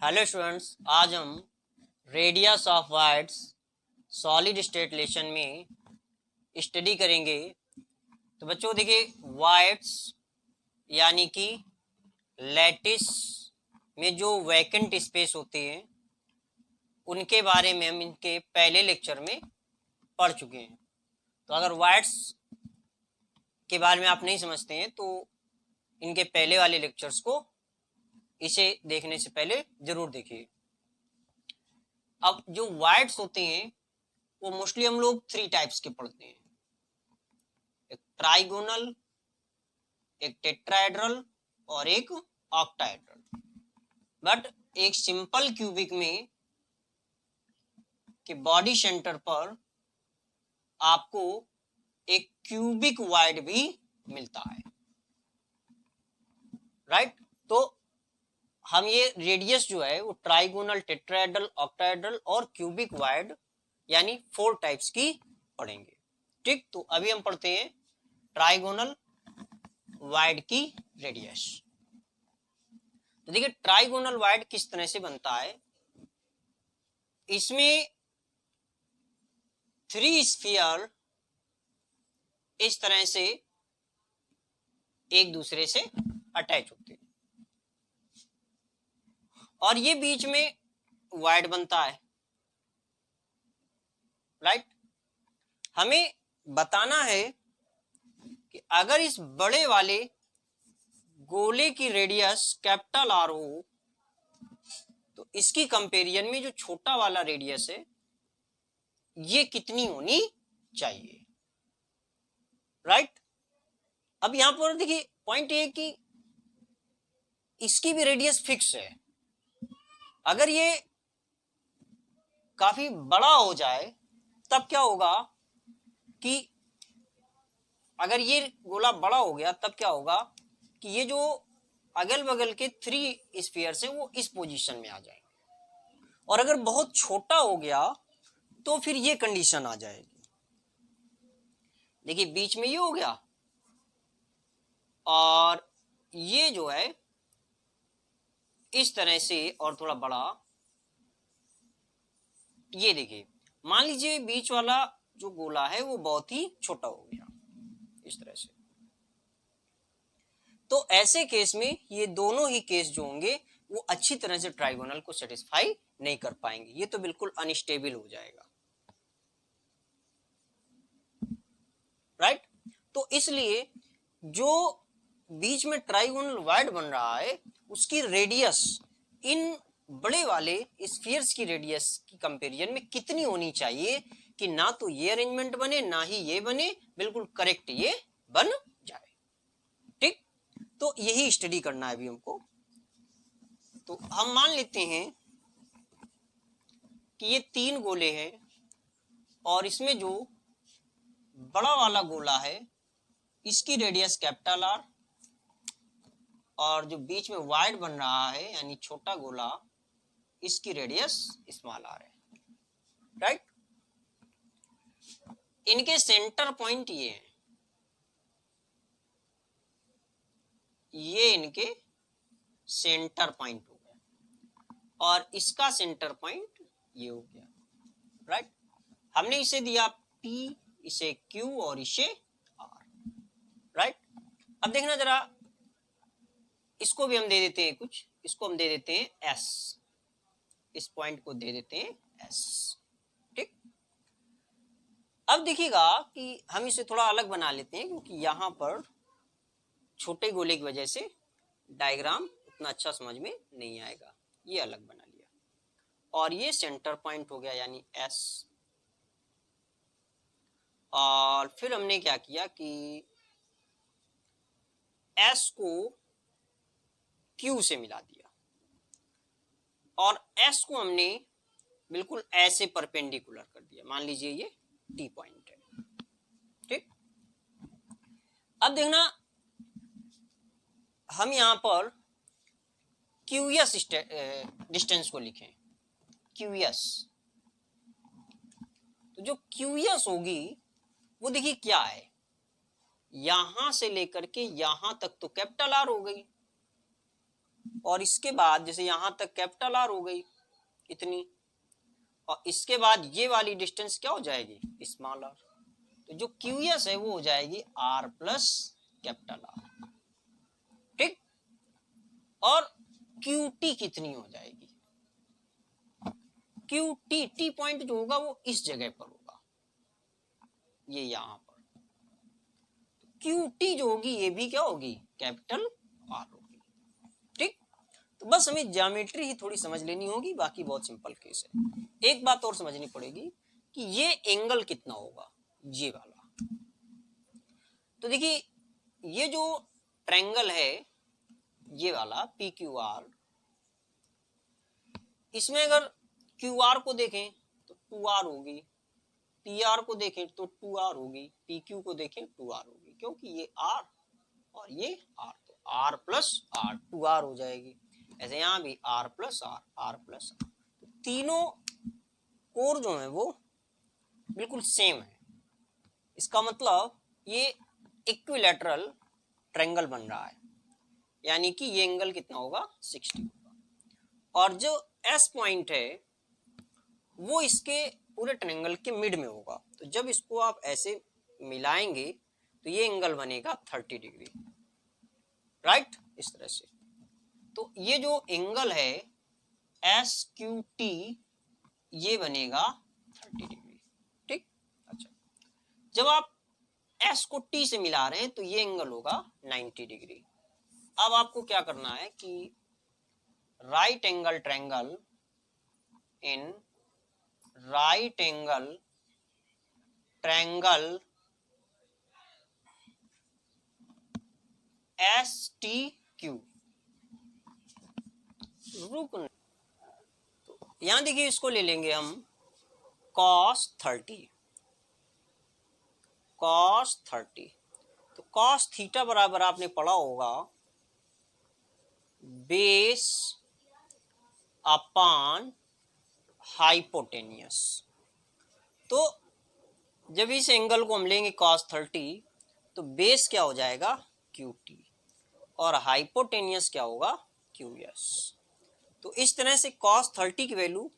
Hello students, आज हम radius of wides solid state relation में स्टडी करेंगे। तो बच्चों देखिए, वाइड्स यानी कि लैटिस में जो वैकेंट स्पेस होते हैं उनके बारे में हम इनके पहले लेक्चर में पढ़ चुके हैं। तो अगर वाइड्स के बारे में आप नहीं समझते हैं तो इनके पहले वाले लेक्चर्स को इसे देखने से पहले जरूर देखिए। अब जो वाइड्स होते हैं वो मोस्टली हम लोग 3 टाइप्स के पढ़ते हैं, एक ट्राइगोनल, एक टेट्राहेड्रल और एक ऑक्टाहेड्रल। बट एक सिंपल क्यूबिक में के बॉडी सेंटर पर आपको एक क्यूबिक वाइड भी मिलता है, राइट। तो हम ये रेडियस जो है वो ट्राइगोनल, टेट्राहेड्रल, ऑक्टाहेड्रल और क्यूबिक वाइड यानी 4 टाइप्स की पढ़ेंगे। ठीक, तो अभी हम पढ़ते हैं ट्राइगोनल वाइड की रेडियस। तो देखिए, ट्राइगोनल वाइड किस तरह से बनता है। इसमें 3 स्फीयर इस तरह से एक दूसरे से अटैच होते हैं और ये बीच में वाइड बनता है, राइट। हमें बताना है कि अगर इस बड़े वाले गोले की रेडियस कैपिटल आर हो तो इसकी कंपेरिजन में जो छोटा वाला रेडियस है ये कितनी होनी चाहिए, राइट। अब यहां पर देखिए, पॉइंट ये कि इसकी भी रेडियस फिक्स है। अगर ये काफी बड़ा हो जाए तब क्या होगा कि अगर ये गोला बड़ा हो गया तब क्या होगा कि ये जो अगल बगल के 3 स्फीयर्स हैं वो इस पोजीशन में आ जाएंगे, और अगर बहुत छोटा हो गया तो फिर ये कंडीशन आ जाएगी। देखिए, बीच में ये हो गया और ये जो है इस तरह से और थोड़ा बड़ा। ये देखिए, मान लीजिए बीच वाला जो गोला है वो बहुत ही छोटा हो गया इस तरह से। तो ऐसे केस में ये दोनों ही केस जो होंगे वो अच्छी तरह से ट्राइगोनल को सेटिस्फाई नहीं कर पाएंगे, ये तो बिल्कुल अनस्टेबल हो जाएगा, राइट। तो इसलिए जो बीच में ट्राइगोनल वाइड बन रहा है उसकी रेडियस इन बड़े वाले स्फीयर्स की रेडियस की कंपैरिजन में कितनी होनी चाहिए कि ना तो ये अरेंजमेंट बने ना ही ये बने, बिल्कुल करेक्ट ये बन जाए। ठीक, तो यही स्टडी करना है अभी हमको। तो हम मान लेते हैं कि ये 3 गोले हैं और इसमें जो बड़ा वाला गोला है इसकी रेडियस कैपिटल आर और जो बीच में वाइड बन रहा है यानी छोटा गोला इसकी रेडियस स्मॉल आर है, राइट। इनके सेंटर पॉइंट ये है, ये इनके सेंटर पॉइंट हो गया और इसका सेंटर पॉइंट ये हो गया, राइट। हमने इसे दिया P, इसे Q और इसे R, राइट। अब देखना जरा, इसको भी हम दे देते हैं कुछ, इसको हम दे देते हैं S, इस पॉइंट को दे देते हैं S। ठीक, अब देखिएगा कि हम इसे थोड़ा अलग बना लेते हैं क्योंकि यहां पर छोटे गोले की वजह से डायग्राम उतना अच्छा समझ में नहीं आएगा। ये अलग बना लिया और ये सेंटर पॉइंट हो गया यानी S। और फिर हमने क्या किया कि S को Q से मिला दिया और S को हमने बिल्कुल ऐसे परपेंडिकुलर कर दिया। मान लीजिए ये T पॉइंट है, ठीक। अब देखना, हम यहां पर QS डिस्टेंस को लिखें, QS। तो जो QS होगी वो देखिए क्या है, यहां से लेकर के यहां तक तो कैपिटल आर हो गई और इसके बाद जैसे यहां तक कैपिटल आर हो गई इतनी, और इसके बाद ये वाली डिस्टेंस क्या हो जाएगी स्मॉल आर। तो जो क्यू एस है वो हो जाएगी आर प्लस कैपिटल आर, ठीक। और क्यू टी कितनी हो जाएगी, क्यू टी, टी पॉइंट जो होगा वो इस जगह पर होगा, ये यहां पर। क्यू टी जो होगी ये भी क्या होगी कैपिटल आर होगी, ठीक। तो बस हमें ज्योमेट्री ही थोड़ी समझ लेनी होगी, बाकी बहुत सिंपल केस है। एक बात और समझनी पड़ेगी कि ये एंगल कितना होगा, ये वाला। तो देखिए ये जो ट्रायंगल है ये वाला पी क्यू आर, इसमें अगर क्यू आर को देखें तो 2r होगी, पी आर को देखें तो 2r होगी, पी क्यू को देखें 2r होगी, क्योंकि ये r और ये r, तो r प्लस r 2r हो जाएगी। ऐसे यहां भी r plus r plus r, तीनों कोर जो है वो बिल्कुल सेम है। इसका मतलब ये इक्विलैटरल ट्रायंगल बन रहा है, यानी कि ये एंगल कितना होगा 60 होगा। और जो एस पॉइंट है वो इसके पूरे ट्रायंगल के मिड में होगा, तो जब इसको आप ऐसे मिलाएंगे तो ये एंगल बनेगा 30 डिग्री, राइट, इस तरह से। तो ये जो एंगल है एस क्यू टी ये बनेगा 30 डिग्री, ठीक। अच्छा, जब आप एस को टी से मिला रहे हैं तो ये एंगल होगा 90 डिग्री। अब आपको क्या करना है कि right angle triangle in right angle triangle S T Q, रुक, तो यहां देखिए इसको ले लेंगे हम cos 30, cos 30। तो cos थीटा बराबर आपने पढ़ा होगा बेस अपॉन हाइपोटेनियस। तो जब इस एंगल को हम लेंगे cos 30 तो बेस क्या हो जाएगा क्यू टी और हाइपोटेनियस क्या होगा क्यू एस। तो इस तरह से cos 30 की वैल्यू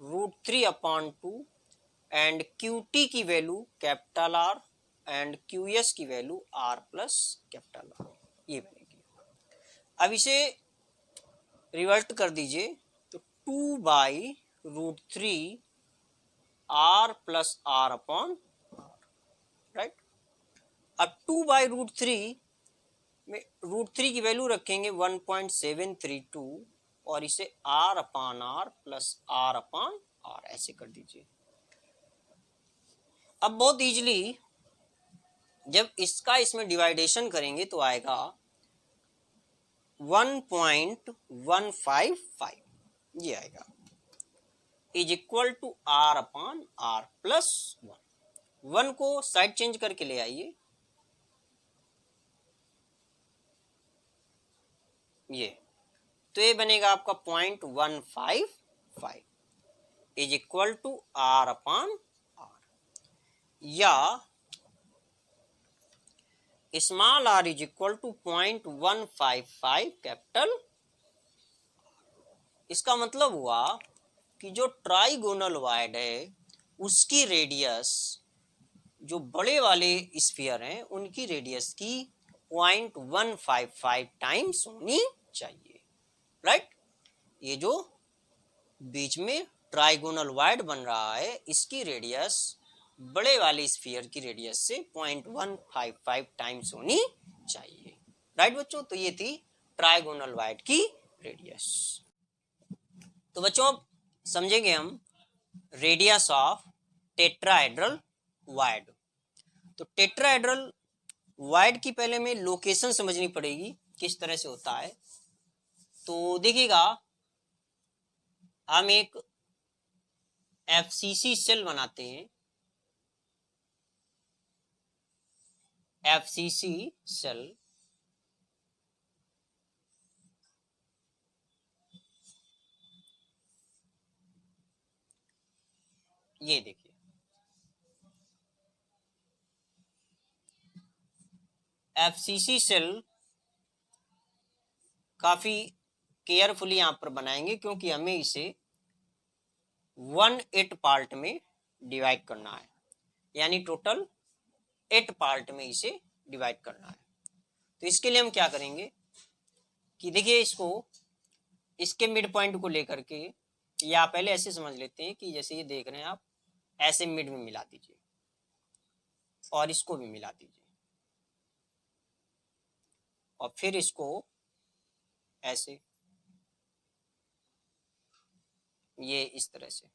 √3/2 एंड क्यू टी की value capital R and Q S की value R plus capital R, ये बनेगी। अब इसे रिवर्ट कर दीजिए तो 2/√3 R plus R upon R, right. अब 2/√3 में √3 की वैल्यू रखेंगे 1.732 और इसे r upon R plus R upon R ऐसे कर दीजिए। अब बहुत इजीली जब इसका इसमें डिवाइडेशन करेंगे तो आएगा 1.155, ये आएगा is equal to R upon R plus 1 को साइड चेंज करके ले आइए, ये तो ये बनेगा आपका 0.155 is equal to R upon R, या small R is equal to 0.155 capital. इसका मतलब हुआ कि जो ट्राइगोनल वायड है उसकी रेडियस, जो बड़े वाले स्फीयर हैं उनकी रेडियस की 0.155 टाइम्स होनी चाहिए, राइट। ये जो बीच में ट्राइगोनल वायड बन रहा है इसकी रेडियस बड़े वाले स्फीयर की रेडियस से 0.155 टाइम्स होनी चाहिए, राइट बच्चों। तो ये थी ट्राइगोनल वायड की रेडियस। तो बच्चों अब समझेंगे हम रेडियस ऑफ टेट्राहेड्रल वायड। तो टेट्राहेड्रल वायड की पहले में लोकेशन समझनी पड़ेगी किस तरह से होता है। तो देखिएगा हम एक एफसीसी सेल बनाते हैं, एफसीसी सेल, ये देखिए एफसीसी सेल काफी केयरफुली यहाँ पर बनाएंगे, क्योंकि हमें इसे 1/8 पार्ट में डिवाइड करना है, यानी टोटल 8 पार्ट में इसे डिवाइड करना है। तो इसके लिए हम क्या करेंगे कि देखिए, इसको इसके मिड पॉइंट को लेकर के, या पहले ऐसे समझ लेते हैं कि जैसे ये देख रहे हैं आप, ऐसे मिड में मिला दीजिए और इसको भी मिला दीजिए, और फिर इसको ऐसे, ये इस तरह से,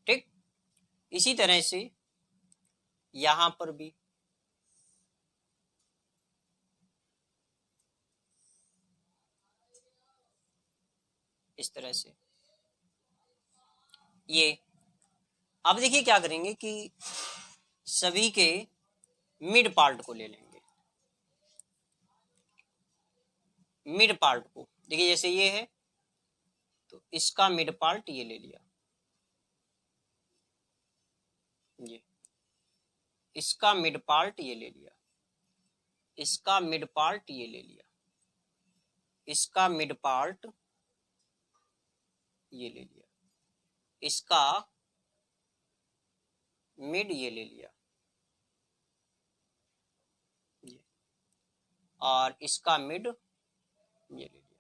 ठीक। इसी तरह से यहां पर भी इस तरह से ये। अब देखिए क्या करेंगे कि सभी के मिड पार्ट को ले लेंगे। मिड पार्ट को देखिए, जैसे ये है तो इसका मिड पार्ट ये ले लिया, ये इसका मिड पार्ट ये ले लिया, इसका मिड पार्ट ये ले लिया, इसका मिड पार्ट ये ले लिया, इसका मिड ये ले लिया, ये, और इसका मिड ये ले लिया।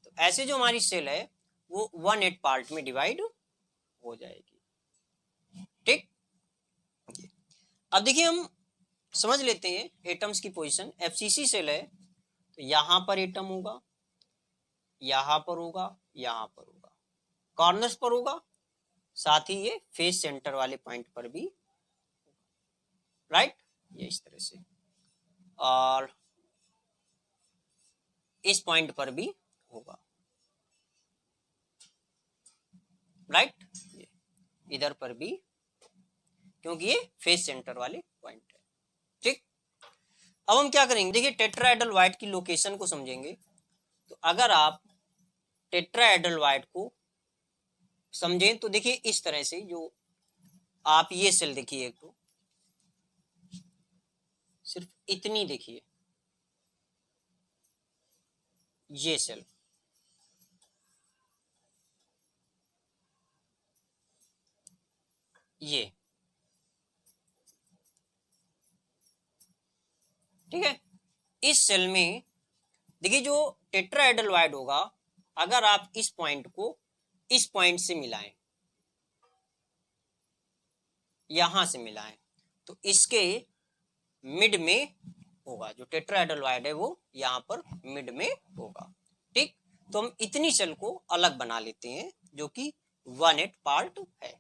तो ऐसे जो हमारी सेल है वो 1/8 पार्ट में डिवाइड हो जाएगी, ठीक। अब देखिए हम समझ लेते हैं एटम्स की पोजीशन। एफसीसी सेल है तो यहां पर एटम होगा, यहां पर होगा, यहां पर होगा, कॉर्नर्स पर होगा, साथ ही ये फेस सेंटर वाले पॉइंट पर भी, राइट, ये इस तरह से, और इस पॉइंट पर भी होगा, राइट, ये इधर पर भी, क्योंकि ये फेस सेंटर वाले पॉइंट है, ठीक। अब हम क्या करेंगे, देखिए टेट्राहेड्रल वाइड की लोकेशन को समझेंगे। तो अगर आप टेट्राहेड्रल वाइड को समझें तो देखिए इस तरह से, जो आप ये सेल देखिए, एक तो सिर्फ इतनी देखिए, ये सेल, ये, ठीक है। इस सेल में देखिए जो टेट्राहेड्रल वाइड होगा, अगर आप इस पॉइंट को इस पॉइंट से मिलाएं, यहां से मिलाएं, तो इसके मिड में होगा, जो टेट्राहेड्रल वाइड है वो यहां पर मिड में होगा, ठीक। तो हम इतनी सेल को अलग बना लेते हैं, जो कि 1/8 पार्ट है।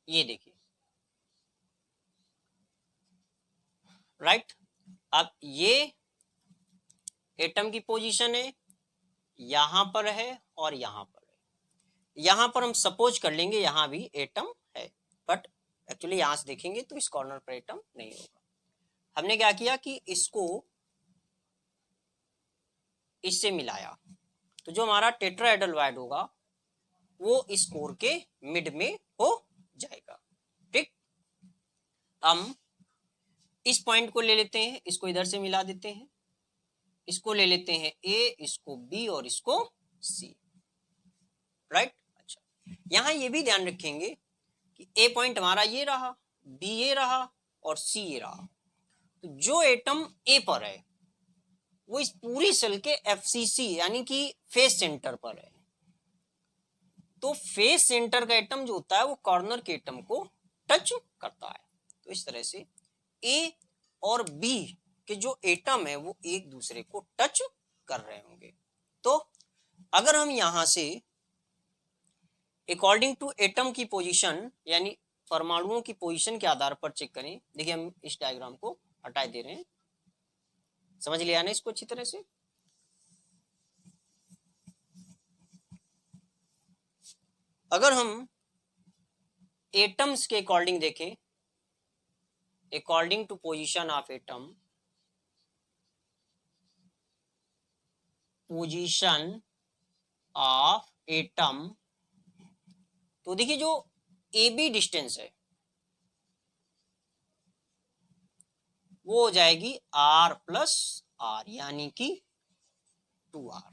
ये देखिए, राइट। अब ये एटम की पोजीशन है, यहां पर है और यहां पर है। यहां पर हम सपोज कर लेंगे यहां भी एटम है, बट एक्चुअली यहां से देखेंगे तो इस कॉर्नर पर एटम नहीं होगा। हमने क्या किया कि इसको इससे मिलाया, तो जो हमारा टेट्राहेड्रल वाइड होगा वो इस कोर के मिड में हो जाएगा, ठीक। हम इस पॉइंट को ले लेते हैं, इसको इधर से मिला देते हैं, इसको ले लेते हैं ए, इसको बी और इसको सी, राइट। अच्छा, यहां ये भी ध्यान रखेंगे कि ए पॉइंट हमारा ये रहा, बी ये रहा और सी ये रहा। तो जो एटम ए पर है वो इस पूरी सेल के एफसीसी यानी कि फेस सेंटर पर है। तो फेस सेंटर का एटम जो होता है वो कॉर्नर के एटम को टच करता है। तो इस तरह से ए और बी के जो एटम है वो एक दूसरे को टच कर रहे होंगे। तो अगर हम यहां से अकॉर्डिंग टू एटम की पोजीशन, यानी परमाणुओं की पोजीशन के आधार पर चेक करें, देखिए हम इस डायग्राम को हटा दे रहे हैं, समझ लिया ना इसको अच्छी तरह से। अगर हम एटम्स के अकॉर्डिंग देखें, according to position of atom, position of atom तो देखिए जो ए बी डिस्टेंस है वो हो जाएगी आर प्लस आर, यानी कि 2r,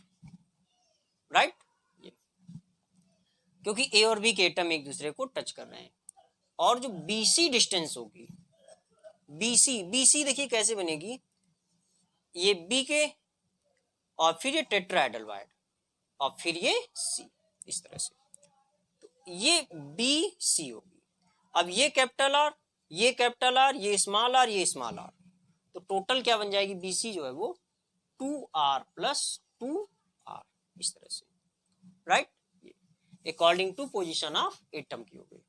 राइट। क्योंकि ए और बी के एटम एक दूसरे को टच कर रहे हैं। और जो बीसी डिस्टेंस होगी, बीसी देखिए कैसे बनेगी, ये बी के और फिर ये टेट्राहेड्रल वाइड और फिर ये सी, इस तरह से। तो ये बी सी होगी। अब ये कैपिटल आर, ये कैपिटल आर, ये स्मॉल आर, ये स्मॉल आर, तो टोटल क्या बन जाएगी, बीसी जो है वो 2r प्लस 2r, इस तरह से, right. According to position of atom की हो गई।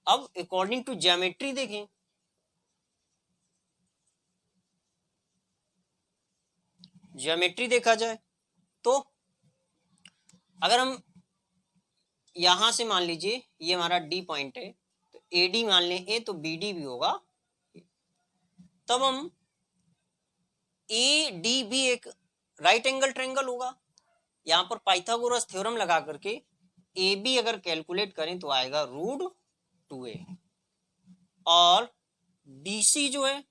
अब अकॉर्डिंग टू ज्योमेट्री देखें, ज्योमेट्री देखा जाए तो अगर हम यहां से मान लीजिए ये हमारा डी पॉइंट है, तो ए डी मान लें ए, तो बी डी भी होगा, तब हम ए डी भी एक राइट एंगल ट्रायंगल होगा। यहां पर पाइथागोरस थ्योरम लगा करके ए बी अगर कैलकुलेट करें तो आएगा √2a, और बी सी जो है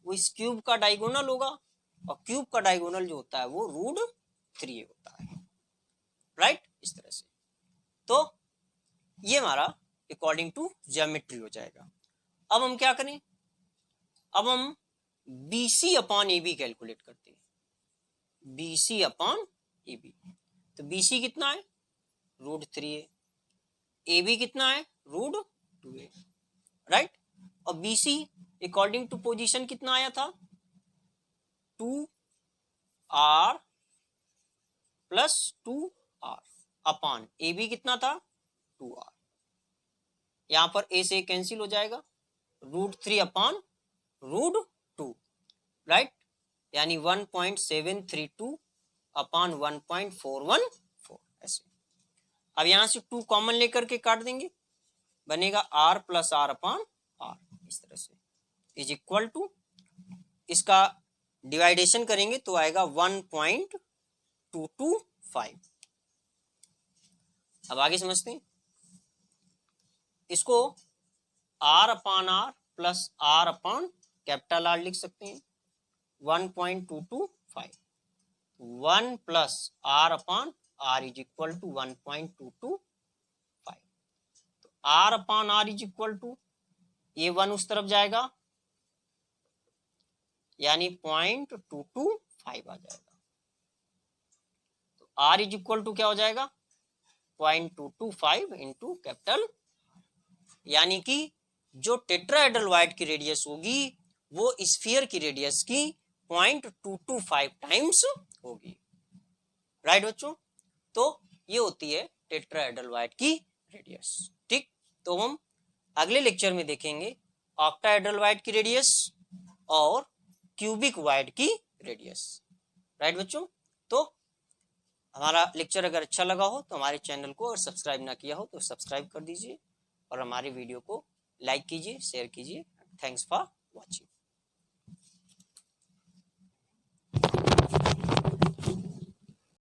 वो इस क्यूब का डायगोनल होगा, और क्यूब का डायगोनल जो होता है वो √3a होता है, राइट, इस तरह से। तो ये हमारा अकॉर्डिंग टू ज्योमेट्री हो जाएगा। अब हम क्या करें, अब हम BC अपॉन AB कैलकुलेट करते हैं, BC अपॉन AB। तो BC कितना है, √3a, AB कितना है, √2a, राइट। और BC अकॉर्डिंग टू पोजीशन कितना आया था, 2r plus 2r upon AB कितना था, 2r। यहां पर a से कैंसिल हो जाएगा, √3 अपॉन √2, राइट, यानी 1.732 अपॉन 1.414, ऐसे। अब यहां से 2 कॉमन लेकर के काट देंगे, बनेगा r plus r upon r, इस तरह से, इज इक्वल टू, इसका डिवाइडेशन करेंगे तो आएगा 1.225। अब आगे समझते हैं इसको, r upon r plus r upon capital R लिख सकते हैं, 1.225, 1 plus r upon r is equal to 1.225। तो r upon r is equal to, ये 1 उस तरफ जाएगा, यानी 0.225 आ जाएगा। तो r इज इक्वल टू क्या हो जाएगा, 0.225 इंटू कैपिटल, यानी कि जो टेट्राहेड्रल वाइड की रेडियस होगी वो स्फीयर की रेडियस की 0.225 टाइम्स होगी, राइट बच्चों। तो ये होती है टेट्राहेड्रल वाइड की रेडियस, ठीक। तो हम अगले लेक्चर में देखेंगे ऑक्टाहेड्रल वाइड की रेडियस और क्यूबिक वाइड की रेडियस, राइट बच्चों। तो हमारा लेक्चर अगर अच्छा लगा हो तो हमारे चैनल को अगर सब्सक्राइब ना किया हो तो सब्सक्राइब कर दीजिए, और हमारे वीडियो को लाइक कीजिए, शेयर कीजिए। Thanks for watching.